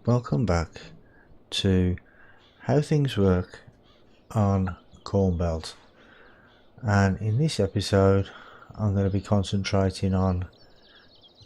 welcome back to how things work on Cornbelt, and in this episode I'm going to be concentrating on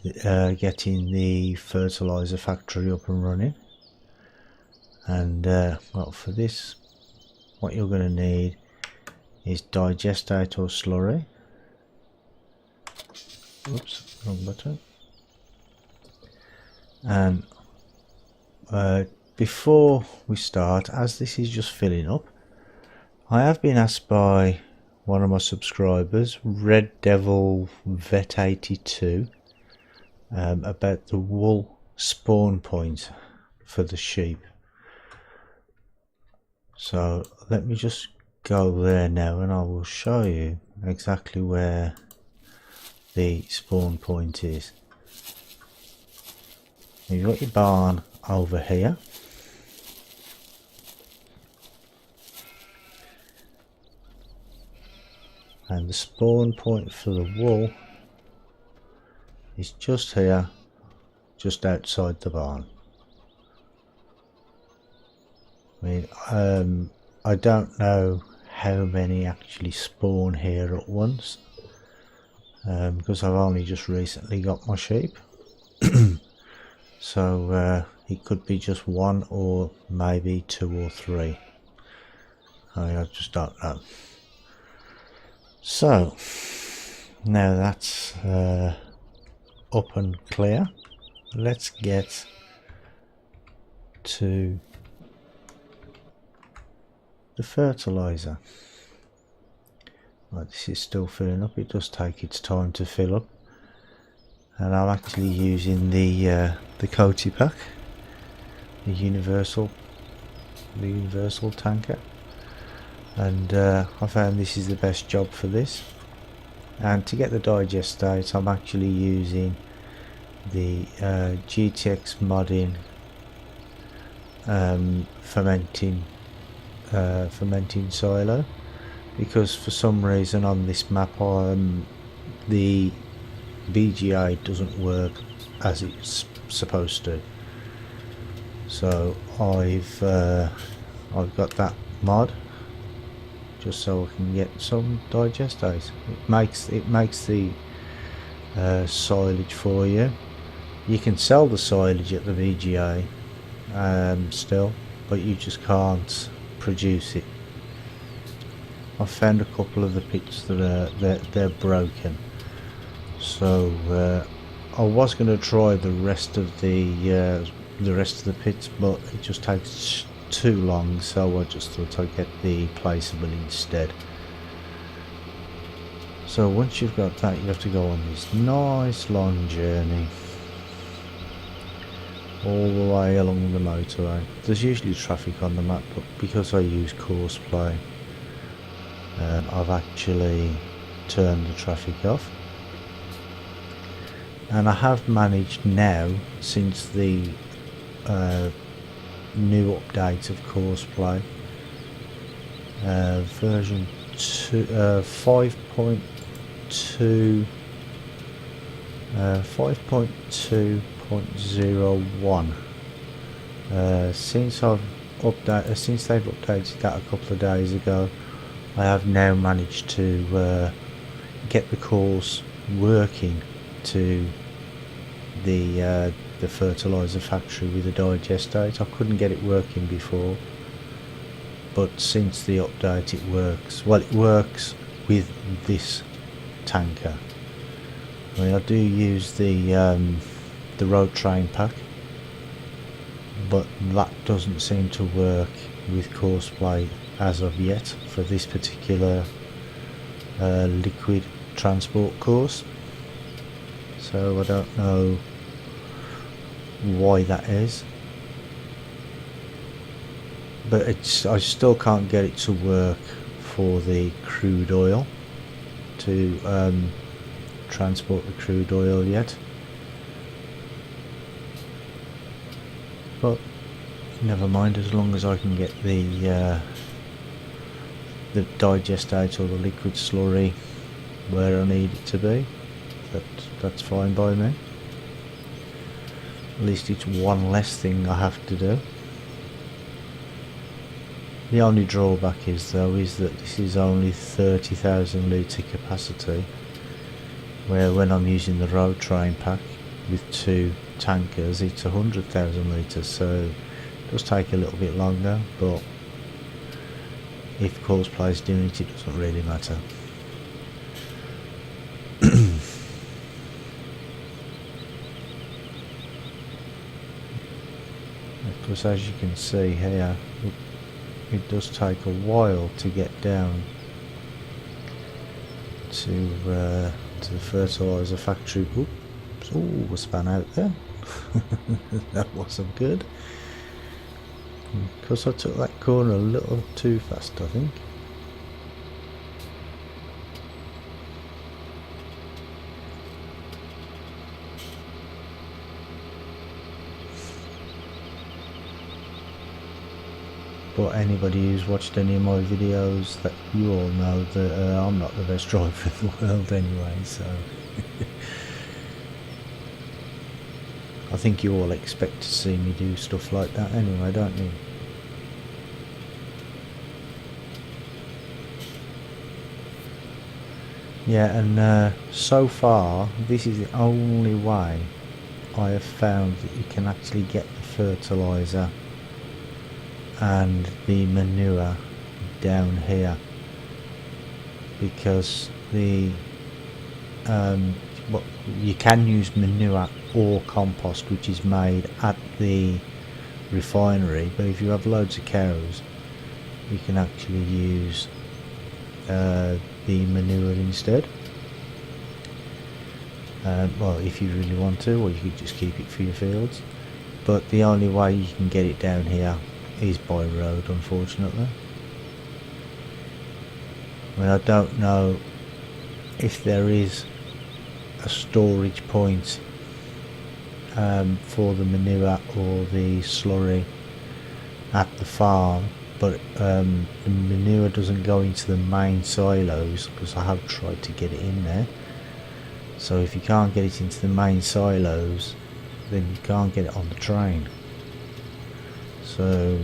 getting the fertilizer factory up and running. And well, for this what you're going to need is digestate or slurry. Oops, wrong button. And before we start, as this is just filling up, I have been asked by one of my subscribers, Red Devil Vet 82, about the wool spawn point for the sheep. So let me just go there now and I will show you exactly where the spawn point is. You've got your barn over here, and the spawn point for the wool is just here, just outside the barn. I mean, I don't know how many actually spawn here at once, because I've only just recently got my sheep. So it could be just one or maybe two or three. I just don't know. So now that's up and clear, let's get to the fertilizer. Right, this is still filling up. It does take its time to fill up, and I'm actually using the Coty pack, the universal tanker, and I found this is the best job for this. And to get the digestate, I'm actually using the GTX modding fermenting silo, because for some reason on this map the BGA doesn't work as it's supposed to. So I've got that mod just so I can get some digestate. It makes the silage for you. You can sell the silage at the BGA still, but you just can't produce it. I've found a couple of the pits that they're broken. So I was going to try the rest of the pits, but it just takes too long, so I just thought I'd get the placeable instead. So once you've got that, you have to go on this nice long journey all the way along the motorway. There's usually traffic on the map, but because I use course play, I've actually turned the traffic off. And I have managed now, since the new update of course play, version 5.2.01, since they've updated that a couple of days ago, I have now managed to get the course working to the fertilizer factory with the digestate. I couldn't get it working before, but since the update it works. Well, it works with this tanker. I mean, I do use the road train pack, but that doesn't seem to work with course play as of yet for this particular liquid transport course. So I don't know why that is, but I still can't get it to work for the crude oil, to transport the crude oil yet. But never mind, as long as I can get the digestate or the liquid slurry where I need it to be, that's fine by me. At least it's one less thing I have to do. The only drawback is though is that this is only 30,000 litre capacity, where when I'm using the road train pack with 2 tankers it's 100,000 litres, so it does take a little bit longer, but if Coursplay's doing it, it doesn't really matter. Because as you can see here, it does take a while to get down to the fertilizer factory. Oops, oh, a span out there. That wasn't good. Because I took that corner a little too fast, I think. But anybody who's watched any of my videos, that you all know that I'm not the best driver in the world anyway, so I think you all expect to see me do stuff like that anyway, don't you? Yeah, and so far this is the only way I have found that you can actually get the fertilizer and the manure down here, because the well, you can use manure or compost, which is made at the refinery, but if you have loads of cows you can actually use the manure instead. Well, if you really want to, or you could just keep it for your fields, but the only way you can get it down here is by road, unfortunately. I mean, I don't know if there is a storage point for the manure or the slurry at the farm, but the manure doesn't go into the main silos, because I have tried to get it in there. So if you can't get it into the main silos, then you can't get it on the train. So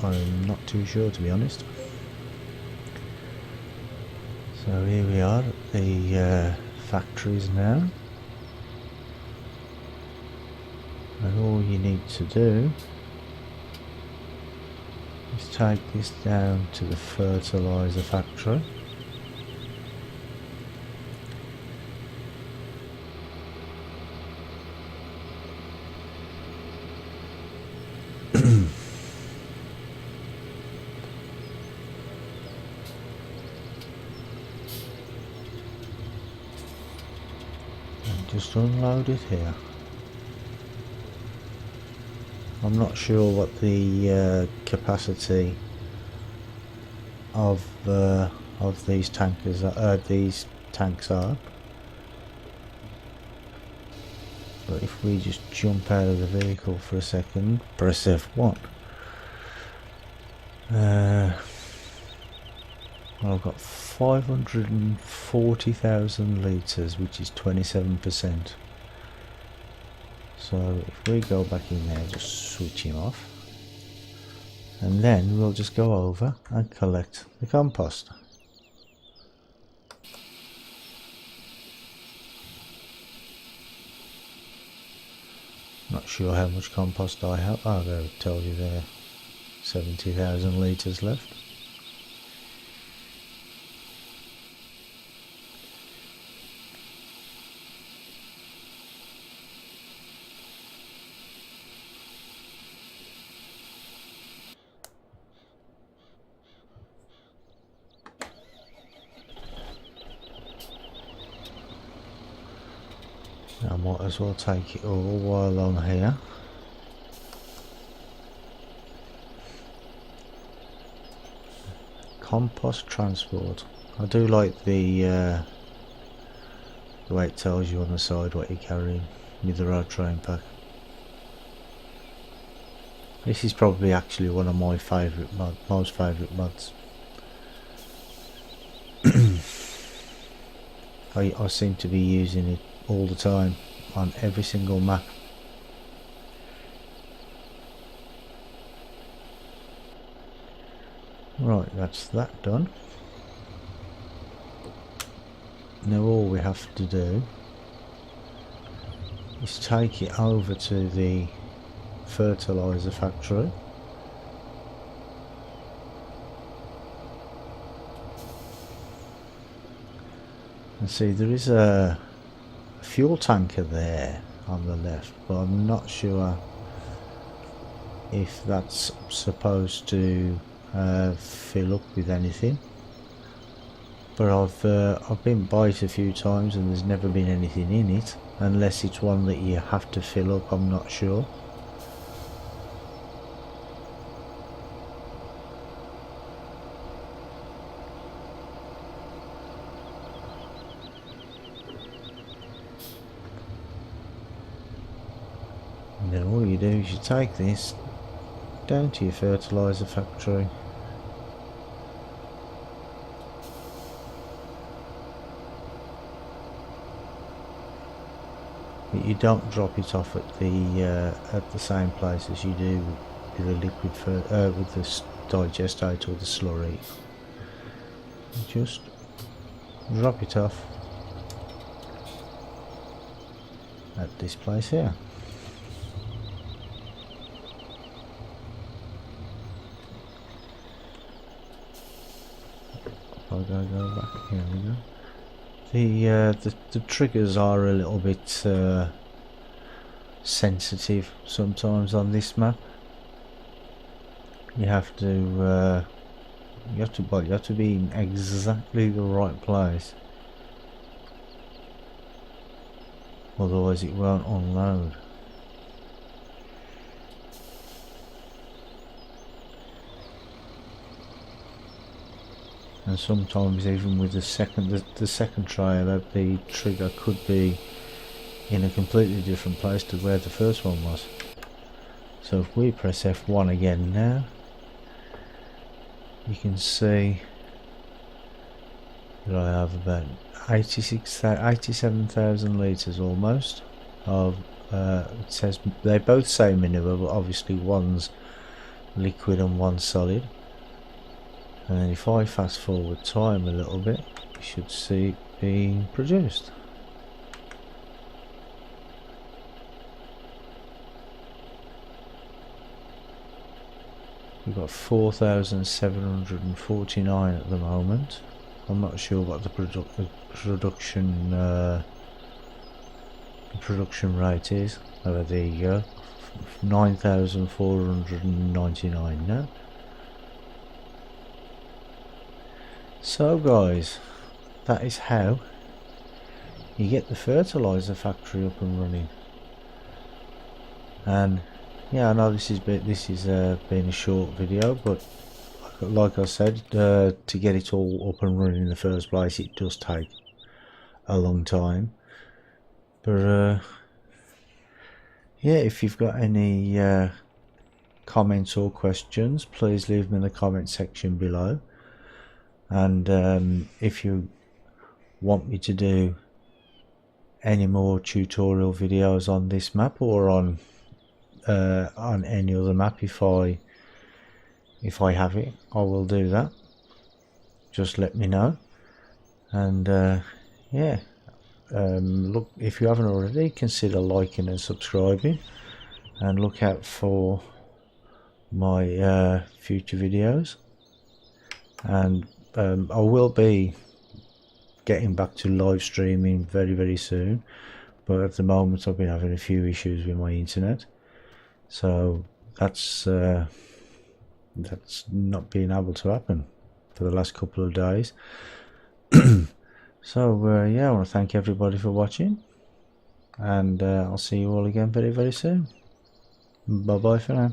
I'm not too sure, to be honest. So here we are at the factories now, and all you need to do is take this down to the fertilizer factory. Just unload it here. I'm not sure what the capacity of these tankers these tanks are, but if we just jump out of the vehicle for a second, press F1. I've got 540,000 litres, which is 27%. So if we go back in there, just switch him off, and then we'll just go over and collect the compost. Not sure how much compost I have. Oh, there it tells you there, 70,000 litres left. I might as well take it all while I'm here. Compost transport. I do like the way it tells you on the side what you're carrying with the road train pack. This is probably actually one of my most favourite mods. I seem to be using it all the time on every single map. Right, that's that done. Now all we have to do is take it over to the fertilizer factory. And see, there is a fuel tanker there on the left, but I'm not sure if that's supposed to fill up with anything. But I've been by it a few times and there's never been anything in it, unless it's one that you have to fill up. I'm not sure. And then all you do is you take this down to your fertilizer factory. But you don't drop it off at the same place as you do with the liquid with the digestate or the slurry. You just drop it off at this place here. If I go back, here we go. The triggers are a little bit sensitive sometimes on this map. You have to be in exactly the right place, otherwise it won't unload. And sometimes even with the second trailer, the trigger could be in a completely different place to where the first one was. So if we press F1 again now, you can see that I have about 87,000 litres almost of it says they both say mineral, but obviously one's liquid and one's solid. And if I fast forward time a little bit, you should see it being produced. We've got 4,749 at the moment. I'm not sure what the production rate is. Oh, there you go. 9,499 now. So guys, that is how you get the fertilizer factory up and running. And yeah, I know this is been a short video, but like I said, to get it all up and running in the first place, it does take a long time. But yeah, if you've got any comments or questions, please leave them in the comment section below. And if you want me to do any more tutorial videos on this map or on any other map, if I have it, I will do that. Just let me know. And yeah, look, if you haven't already, consider liking and subscribing, and look out for my future videos. And I will be getting back to live streaming very soon, but at the moment I've been having a few issues with my internet, so that's not been able to happen for the last couple of days. So yeah, I want to thank everybody for watching, and I'll see you all again very soon. Bye bye for now.